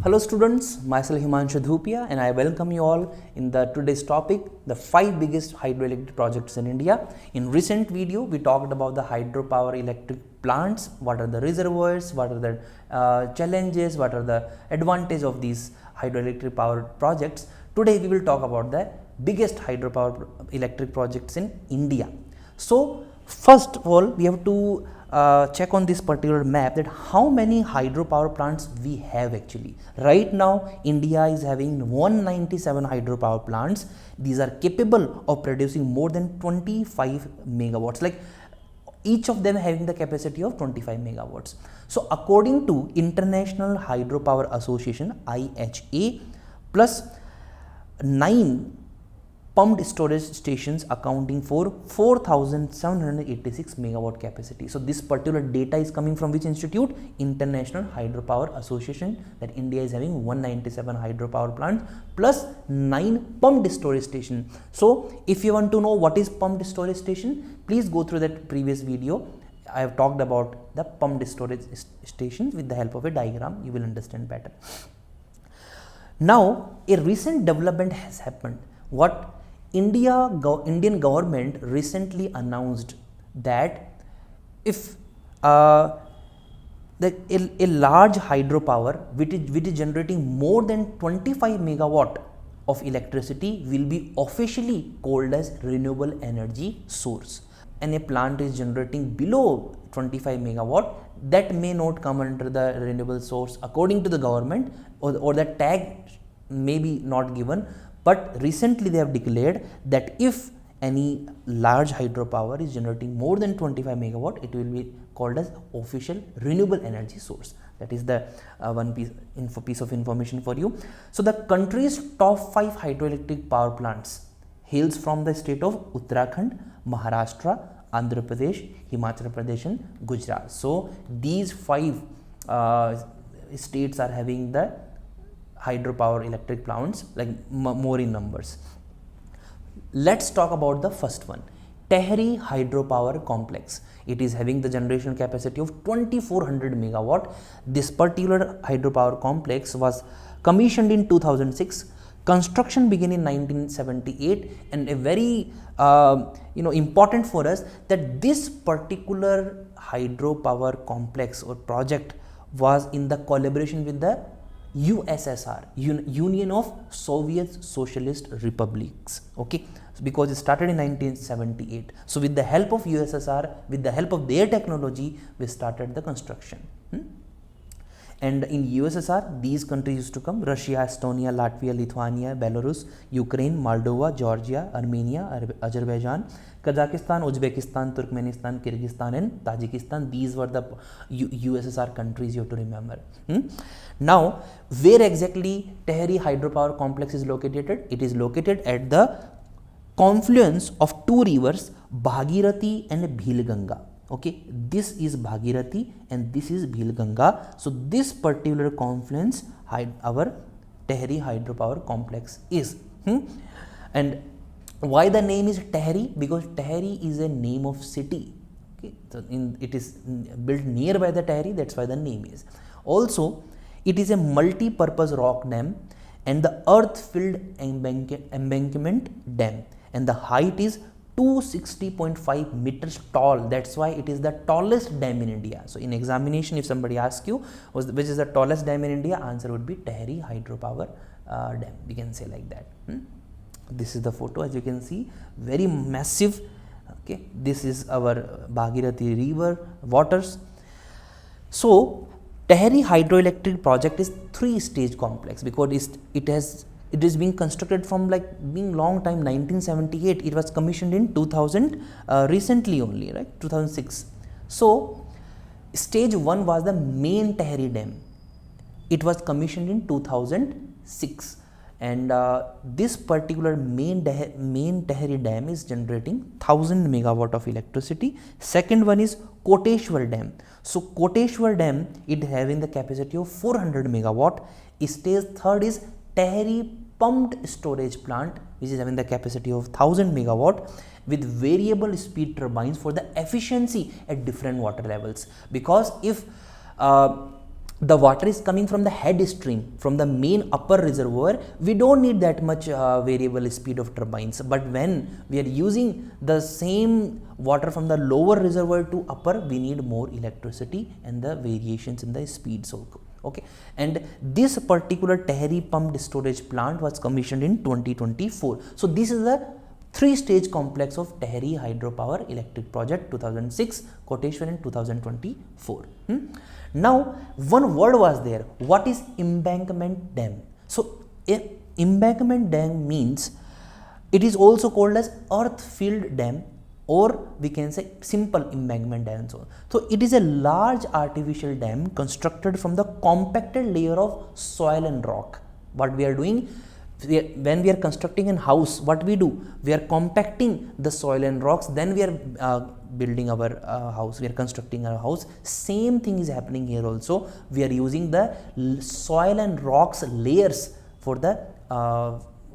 Hello students, myself Himanshu Dhupia and I welcome you all in the today's topic, the 5 biggest hydroelectric projects in India. In recent video, we talked about the hydropower electric plants, what are the reservoirs, what are the challenges, what are the advantages of these hydroelectric power projects. Today we will talk about the biggest hydropower electric projects in India. So first of all, we have to check on this particular map that how many hydropower plants we have actually. Right now India is having 197 hydropower plants. These are capable of producing more than 25 megawatts, like each of them having the capacity of 25 megawatts. So according to International Hydropower Association IHA, plus 9 pumped storage stations accounting for 4,786 megawatt capacity. So this particular data is coming from which institute? International Hydropower Association, that India is having 197 hydropower plants plus 9 pumped storage stations. So if you want to know what is pumped storage station, please go through that previous video. I have talked about the pumped storage stations with the help of a diagram. You will understand better. Now a recent development has happened. What Indian government recently announced that if a large hydropower which is generating more than 25 megawatt of electricity will be officially called as renewable energy source, and a plant is generating below 25 megawatt, that may not come under the renewable source according to the government, or the tag may be not given. But recently they have declared that if any large hydropower is generating more than 25 megawatt, it will be called as official renewable energy source. That is the one piece of information for you. So the country's top 5 hydroelectric power plants hails from the state of Uttarakhand, Maharashtra, Andhra Pradesh, Himachal Pradesh and Gujarat. So these 5 states are having the hydropower electric plants, like more in numbers. Let's talk about the first one, Tehri hydropower complex. It is having the generation capacity of 2400 megawatt. This particular hydropower complex was commissioned in 2006. Construction began in 1978, and a very important for us that this particular hydropower complex or project was in the collaboration with the USSR, Union of Soviet Socialist Republics, okay, so because it started in 1978. So with the help of USSR, with the help of their technology, we started the construction. And in USSR, these countries used to come: Russia, Estonia, Latvia, Lithuania, Belarus, Ukraine, Moldova, Georgia, Armenia, Azerbaijan, Kazakhstan, Uzbekistan, Turkmenistan, Kyrgyzstan and Tajikistan. These were the USSR countries you have to remember. Now, where exactly Tehri hydropower complex is located? It is located at the confluence of 2 rivers, Bhagirathi and Bhilganga. Okay, this is Bhagirathi and this is Bhilganga. So this particular confluence our Tehri hydropower complex is. And why the name is Tehri? Because Tehri is a name of city. Okay, so it is built nearby the Tehri, that's why the name is. Also, it is a multi-purpose rock dam and the earth-filled embankment dam, and the height is 260.5 meters tall. That's why it is the tallest dam in India. So in examination, if somebody asks you which is the tallest dam in India, answer would be Tehri hydropower dam. We can say like that. This is the photo, as you can see, very massive. Okay, this is our Bhagirathi river waters. So Tehri hydroelectric project is 3-stage complex because it is being constructed from being long time, 1978. It was commissioned in 2000 recently only, right, 2006. So stage 1 was the main Tehri dam. It was commissioned in 2006, and this particular main Tehri dam is generating 1000 megawatt of electricity. Second one is Koteshwar dam. So Koteshwar dam, it having the capacity of 400 megawatt. Stage 3rd is Tehri pumped storage plant, which is having the capacity of 1000 megawatt with variable speed turbines for the efficiency at different water levels. Because if the water is coming from the head stream, from the main upper reservoir, we don't need that much variable speed of turbines. But when we are using the same water from the lower reservoir to upper, we need more electricity and the variations in the speeds also. Okay, and this particular Tehri pumped storage plant was commissioned in 2024. So this is the 3-stage complex of Tehri hydropower electric project, 2006 quotation in 2024. Now one word was there, what is embankment dam? So embankment dam means, it is also called as earth filled dam, or we can say simple embankment dam. So it is a large artificial dam constructed from the compacted layer of soil and rock. What we are doing, when we are constructing a house, what we do, we are compacting the soil and rocks, then we are building our house, we are constructing our house. Same thing is happening here also. We are using the soil and rocks layers for the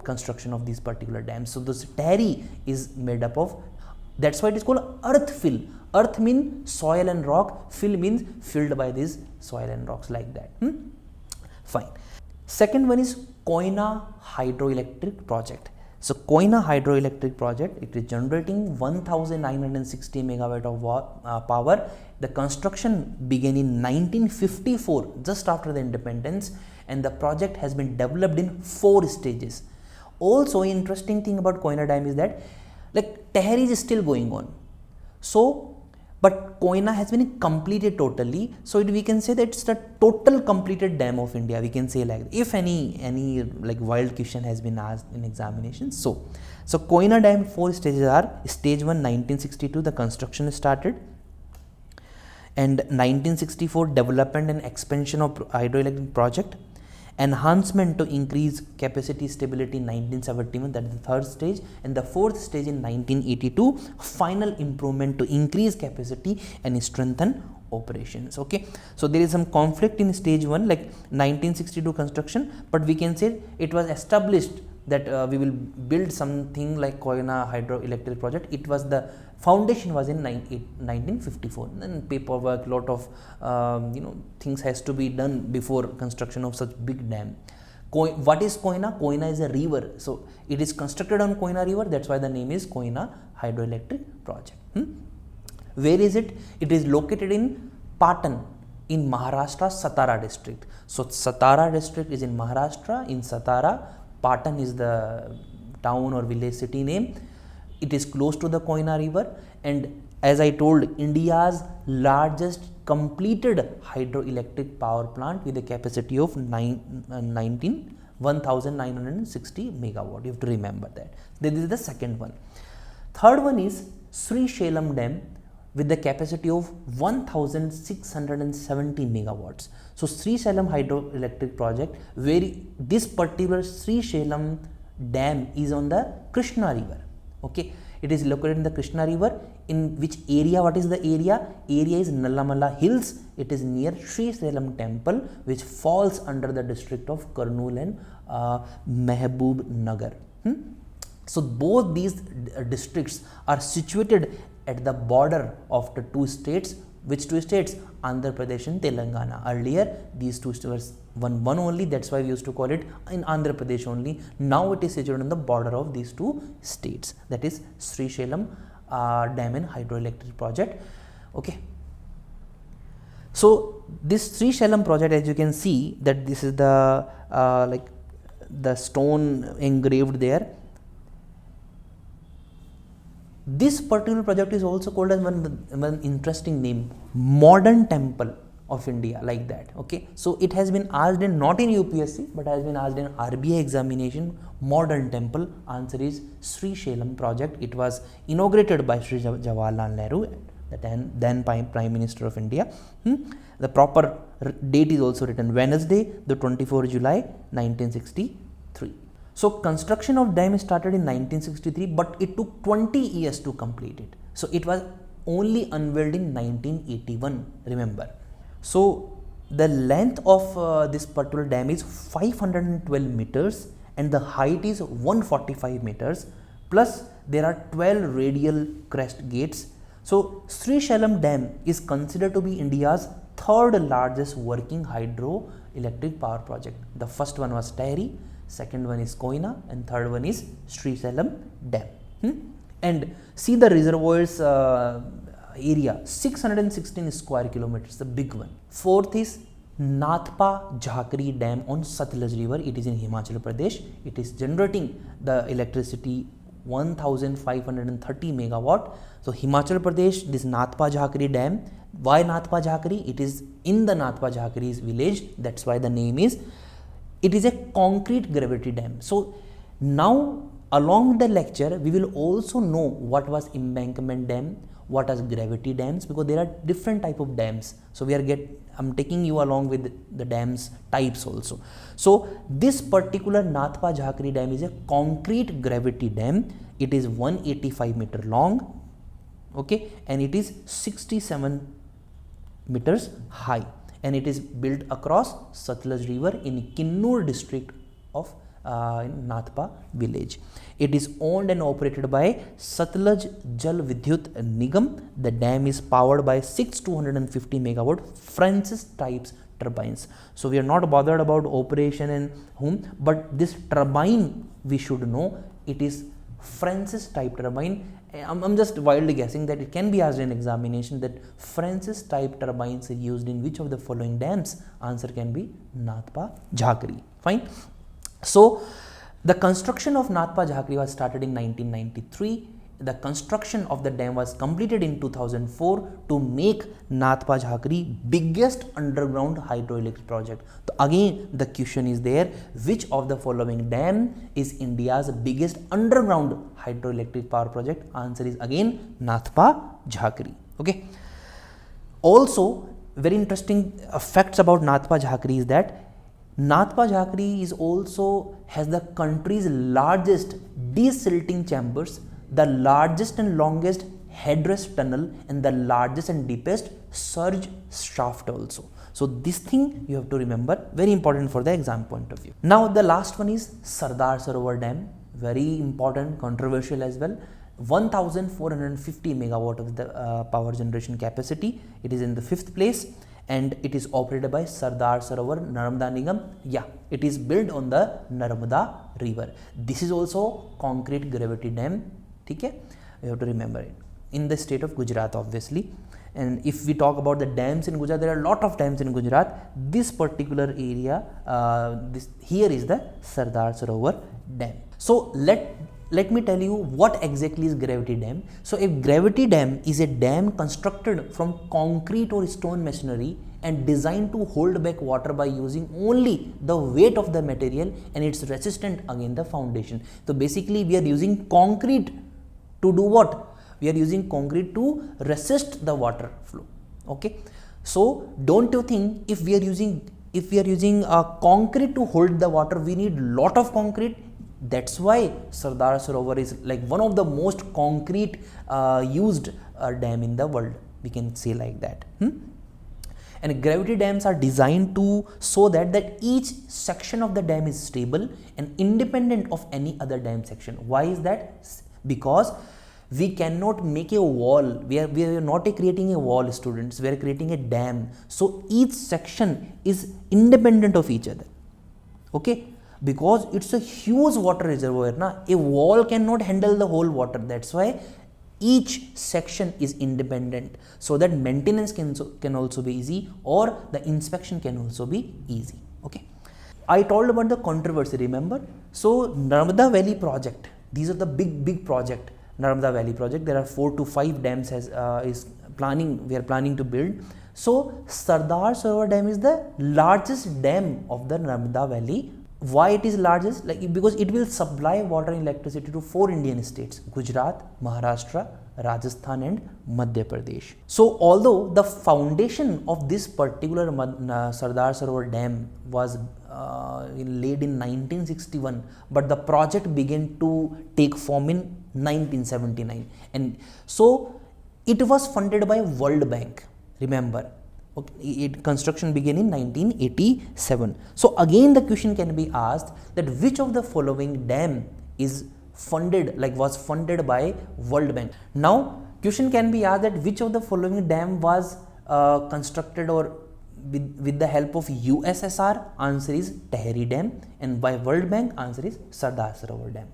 construction of these particular dams. So this Tehri is made up of, that's why it is called earth fill. Earth means soil and rock, fill means filled by these soil and rocks, like that. Fine. Second one is Koyna hydroelectric project. So Koyna hydroelectric project, it is generating 1960 megawatt of power. The construction began in 1954, just after the independence, and the project has been developed in 4 stages. Also, interesting thing about Koyna dam is that, like, Tehri is still going on. So, but Koyna has been completed totally. So we can say that it's the total completed dam of India. We can say like, if any like wild question has been asked in examinations. So Koyna dam 4 stages are: stage 1 1962, the construction started, and 1964 development and expansion of hydroelectric project, enhancement to increase capacity stability in 1971, that is the 3rd stage, and the 4th stage in 1982, final improvement to increase capacity and strengthen operations. Okay, so there is some conflict in stage 1, like 1962 construction, but we can say it was established that we will build something like Koyna hydroelectric project. It was, the foundation was in 1954, then paperwork, lot of things has to be done before construction of such big dam. What is Koyna? Koyna is a river, so it is constructed on Koyna river, that's why the name is Koyna hydroelectric project. Where is it? It is located in Patan in Maharashtra, Satara district. So Satara district is in Maharashtra, in Satara. Patan is the town or village city name. It is close to the Koyna river, and as I told, India's largest completed hydroelectric power plant with a capacity of 1960 megawatt. You have to remember that. This is the second one. Third one is Srisailam dam with the capacity of 1670 megawatts. So Srisailam hydroelectric project, where this particular Srisailam dam is on the Krishna river. Okay, it is located in the Krishna river. In which area? What is the area? Area is Nallamala Hills. It is near Srisailam temple, which falls under the district of Kurnool and Mehboob Nagar. So both these districts are situated at the border of the 2 states. Which 2 states? Andhra Pradesh and Telangana. Earlier these 2 states were one only, that's why we used to call it in Andhra Pradesh only. Now it is situated on the border of these 2 states, that is Srisailam dam and hydroelectric project. Okay, so this Srisailam project, as you can see, that this is the like the stone engraved there. This particular project is also called as one interesting name, Modern Temple of India, like that. Okay, so it has been asked in, not in UPSC, but has been asked in RBI examination, Modern Temple. Answer is Srisailam project. It was inaugurated by Sri Jawaharlal Nehru, the then Prime Minister of India. The proper date is also written, Wednesday, the 24th July 1963. So construction of dam started in 1963, but it took 20 years to complete it. So it was only unveiled in 1981, remember. So the length of this particular dam is 512 meters and the height is 145 meters, plus there are 12 radial crest gates. So Srisailam dam is considered to be India's third largest working hydroelectric power project. The first one was Tehri, second one is Koyna, and third one is Srisailam Dam. And see the reservoirs area, 616 square kilometers, the big one. Fourth is Nathpa Jhakri Dam on Satluj River. It is in Himachal Pradesh. It is generating the electricity 1530 megawatt. So Himachal Pradesh, this Nathpa Jhakri Dam. Why Nathpa Jhakri? It is in the Nathpa Jhakri's village. That's why the name is. It is a concrete gravity dam. So now along the lecture, we will also know what was embankment dam, what are gravity dams, because there are different type of dams. So I'm taking you along with the dams types also. So this particular Nathpa Jhakri dam is a concrete gravity dam. It is 185 meter long, okay, and it is 67 meters high, and it is built across Satluj River in Kinnur district of Nathpa village. It is owned and operated by Satluj Jal Vidyut Nigam. The dam is powered by 250 megawatt Francis types turbines. So we are not bothered about operation and whom, but this turbine we should know. It is Francis type turbine. I'm just wildly guessing that it can be asked in examination that Francis type turbines are used in which of the following dams. Answer can be Nathpa Jhakri. Fine. So the construction of Nathpa Jhakri was started in 1993. The construction of the dam was completed in 2004 to make Nathpa Jhakri biggest underground hydroelectric project. So again the question is there, which of the following dam is India's biggest underground hydroelectric power project? Answer is again Nathpa Jhakri. Okay. Also very interesting facts about Nathpa Jhakri is that Nathpa Jhakri is also has the country's largest desilting chambers, the largest and longest headrest tunnel, and the largest and deepest surge shaft also. So this thing you have to remember, very important for the exam point of view. Now the last one is Sardar Sarovar Dam, very important, controversial as well. 1450 megawatt of the power generation capacity. It is in the 5th place. And it is operated by Sardar Sarovar Narmada Nigam. Yeah, it is built on the Narmada river. This is also concrete gravity dam. Okay, you have to remember it. In the state of Gujarat, obviously. And if we talk about the dams in Gujarat, there are a lot of dams in Gujarat. This particular area, here is the Sardar Sarovar Dam. So let me tell you what exactly is gravity dam. So a gravity dam is a dam constructed from concrete or stone masonry and designed to hold back water by using only the weight of the material, and it's resistant against the foundation. So basically we are using concrete to do what? We are using concrete to resist the water flow. Okay. So don't you think if we are using concrete to hold the water, we need lot of concrete? That's why Sardar Sarovar is like one of the most concrete used dam in the world. We can say like that. And gravity dams are designed to so that each section of the dam is stable and independent of any other dam section. Why is that? Because we cannot make a wall. We are not creating a wall, students. We are creating a dam. So each section is independent of each other. Okay. Because it's a huge water reservoir, a wall cannot handle the whole water. That's why each section is independent, so that maintenance can also be easy, or the inspection can also be easy. Okay, I told about the controversy, remember? So Narmada Valley project, these are the big project. Narmada Valley project, there are 4 to 5 dams we are planning to build. So Sardar Sarovar Dam is the largest dam of the Narmada Valley. Why it is largest? Because it will supply water and electricity to 4 Indian states: Gujarat, Maharashtra, Rajasthan and Madhya Pradesh. So although the foundation of this particular Sardar Sarovar Dam was laid in 1961, but the project began to take form in 1979, and so it was funded by World Bank. Remember, okay, construction began in 1987. So again the question can be asked that which of the following dam is was funded by World Bank. Now question can be asked that which of the following dam was constructed or with the help of USSR, answer is Tehri Dam, and by World Bank, answer is Sardar Sarovar Dam.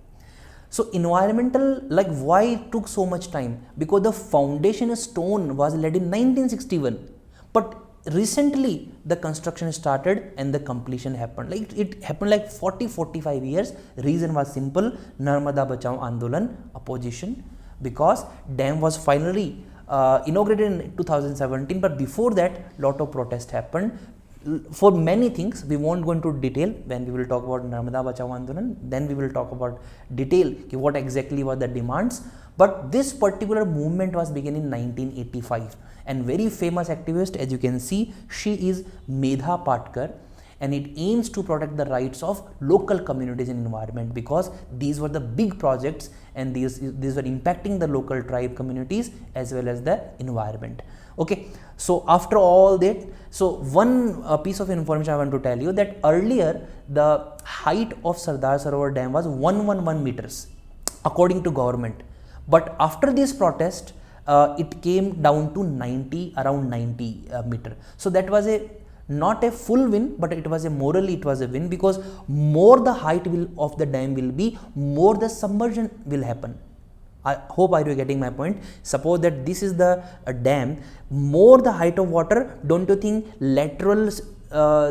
So environmental, like why it took so much time? Because the foundation stone was laid in 1961, but recently the construction started and the completion happened. Like it happened like 40-45 years. Reason was simple: Narmada Bachao Andolan, opposition, because dam was finally inaugurated in 2017, but before that lot of protest happened for many things. We won't go into detail when we will talk about Narmada Bachao Andolan. Then we will talk about detail what exactly were the demands. But this particular movement was begun in 1985, and very famous activist, as you can see, she is Medha Patkar, and it aims to protect the rights of local communities and environment, because these were the big projects and these were impacting the local tribe communities as well as the environment. Okay, so after all that, so one piece of information I want to tell you, that earlier the height of Sardar Sarovar Dam was 111 meters according to government, but after this protest it came down to around 90 meter. So that was not a full win, but it was morally it was a win, because more the height of the dam will be, more the submersion will happen. I hope are you getting my point? Suppose that this is the dam, more the height of water, don't you think lateral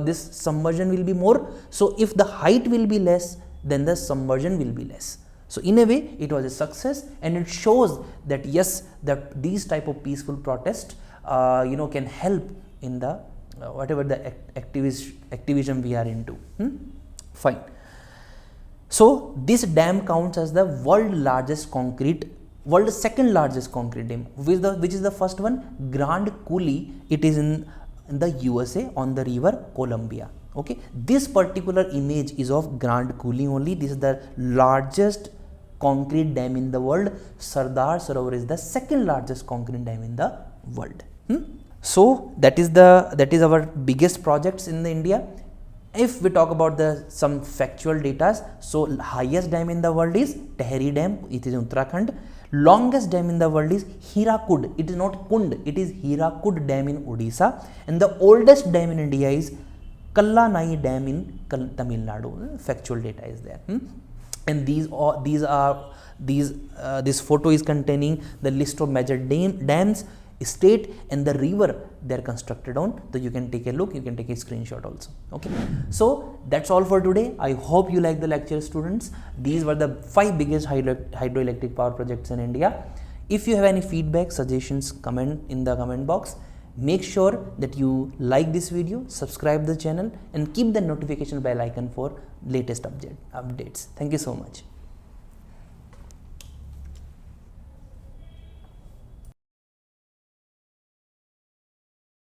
this submersion will be more? So if the height will be less, then the submersion will be less. So in a way it was a success, and it shows that yes, that these type of peaceful protest can help in the whatever the activism we are into. Fine. So this dam counts as the world's second largest concrete dam. Which is the first one? Grand Coulee. It is in the USA on the river Columbia. Okay, this particular image is of Grand Coulee only. This is the largest concrete dam in the world. Sardar Sarovar is the second largest concrete dam in the world. So that is our biggest projects in the India. If we talk about some factual data, so highest dam in the world is Tehri Dam, it is in Uttarakhand. Longest dam in the world is Hirakud, it is not Kund, it is Hirakud Dam in Odisha. And the oldest dam in India is Kallanai Dam in Tamil Nadu. Factual data is there. And this photo is containing the list of major dams, state and the river they are constructed on. So you can take a look, you can take a screenshot also. Okay, so that's all for today. I hope you like the lecture, students. These were the 5 biggest hydroelectric power projects in India. If you have any feedback, suggestions, comment in the comment box. Make sure that you like this video, subscribe the channel, and keep the notification bell icon for latest updates. Thank you so much.